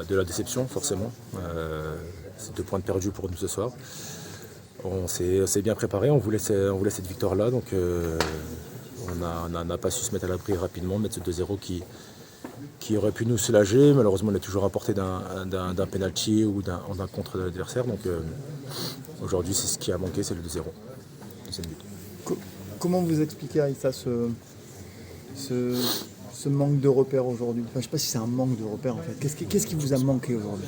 de la déception, forcément. C'est 2 points de perdus pour nous ce soir. On s'est bien préparé, on voulait cette victoire-là, donc on n'a pas su se mettre à l'abri rapidement, mettre ce 2-0 qui aurait pu nous soulager. Malheureusement, on est toujours à portée d'un penalty ou d'un contre de l'adversaire. Donc aujourd'hui, c'est ce qui a manqué, c'est le 2-0. Deuxième but. Comment vous expliquez, Aïssa, ce manque de repères aujourd'hui? Enfin, je ne sais pas si c'est un manque de repères en fait. Qu'est-ce qui vous a manqué aujourd'hui?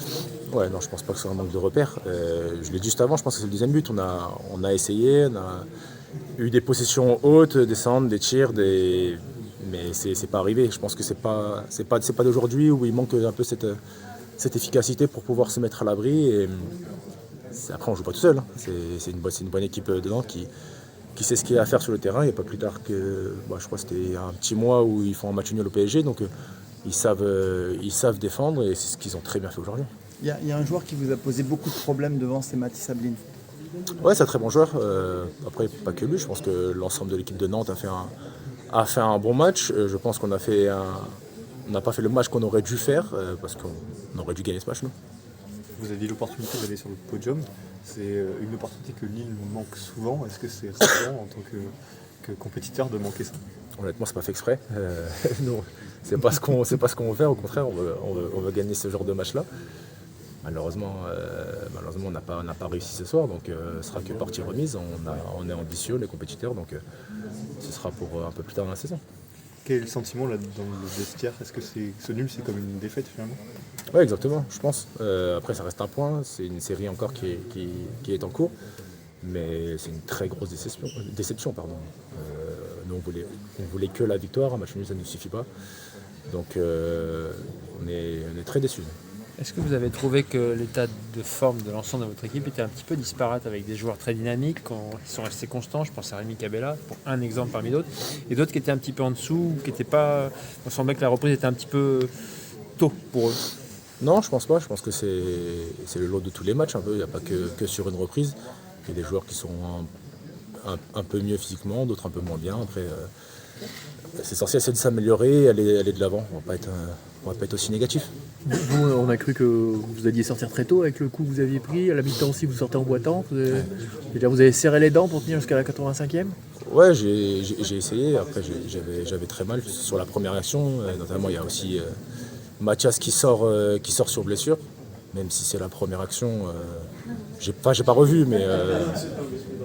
Ouais, non, je pense pas que ce soit un manque de repères. Je l'ai dit juste avant, je pense que c'est le deuxième but. On a essayé, on a eu des possessions hautes, des centres, des tirs, mais c'est pas arrivé. Je pense que c'est pas d'aujourd'hui où il manque un peu cette efficacité pour pouvoir se mettre à l'abri. Et après, on joue pas tout seul. C'est une bonne équipe dedans qui sait ce qu'il y a à faire sur le terrain. Il n'y a pas plus tard que, je crois que c'était un petit mois où ils font un match nul au PSG. Donc ils savent défendre et c'est ce qu'ils ont très bien fait aujourd'hui. Il y a un joueur qui vous a posé beaucoup de problèmes devant, c'est Mathis Sablin. Ouais, c'est un très bon joueur. Après, pas que lui. Je pense que l'ensemble de l'équipe de Nantes a fait un bon match. Je pense qu'on n'a pas fait le match qu'on aurait dû faire parce qu'on aurait dû gagner ce match, nous. Vous avez l'opportunité d'aller sur le podium. C'est une opportunité que Lille manque souvent. Est-ce que c'est rassurant en tant que compétiteur de manquer ça? Honnêtement, c'est pas fait exprès. Non, c'est pas ce qu'on veut faire. Au contraire, on veut gagner ce genre de match-là. Malheureusement, on n'a pas réussi ce soir, donc ce sera que partie remise. On est ambitieux, les compétiteurs, donc ce sera pour un peu plus tard dans la saison. Quel est le sentiment là dans le vestiaire? Est-ce que ce nul, c'est comme une défaite finalement? Oui, exactement, je pense. Après, ça reste un point. C'est une série encore qui est en cours, mais c'est une très grosse déception. Nous, on voulait que la victoire. Un match nul, ça ne nous suffit pas. Donc, on est très déçus. Est-ce que vous avez trouvé que l'état de forme de l'ensemble de votre équipe était un petit peu disparate avec des joueurs très dynamiques qui sont restés constants? Je pense à Rémi Cabella, pour un exemple parmi d'autres, et d'autres qui étaient un petit peu en dessous, qui n'étaient pas. On semblait que la reprise était un petit peu tôt pour eux. Non, je pense pas. Je pense que c'est le lot de tous les matchs un peu. Il n'y a pas que sur une reprise. Il y a des joueurs qui sont un peu mieux physiquement, d'autres un peu moins bien. Après, c'est essentiel, c'est de s'améliorer, aller de l'avant. On va pas être aussi négatif. Vous, on a cru que vous alliez sortir très tôt avec le coup que vous aviez pris. À la mi-temps aussi, vous sortez en boitant. Vous avez serré les dents pour tenir jusqu'à la 85e? Ouais, j'ai essayé. Après, j'avais très mal sur la première action. Notamment, il y a aussi Mathias qui sort sur blessure. Même si c'est la première action, j'ai pas revu, mais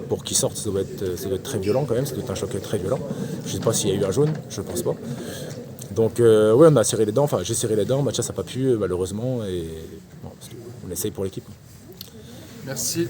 pour qu'il sorte, ça doit être très violent quand même. Ça doit être un choc très violent. Je sais pas s'il y a eu un jaune, je pense pas. Donc ouais, on a serré les dents, j'ai serré les dents, Mathias n'a pas pu malheureusement, et bon, on essaye pour l'équipe. Merci.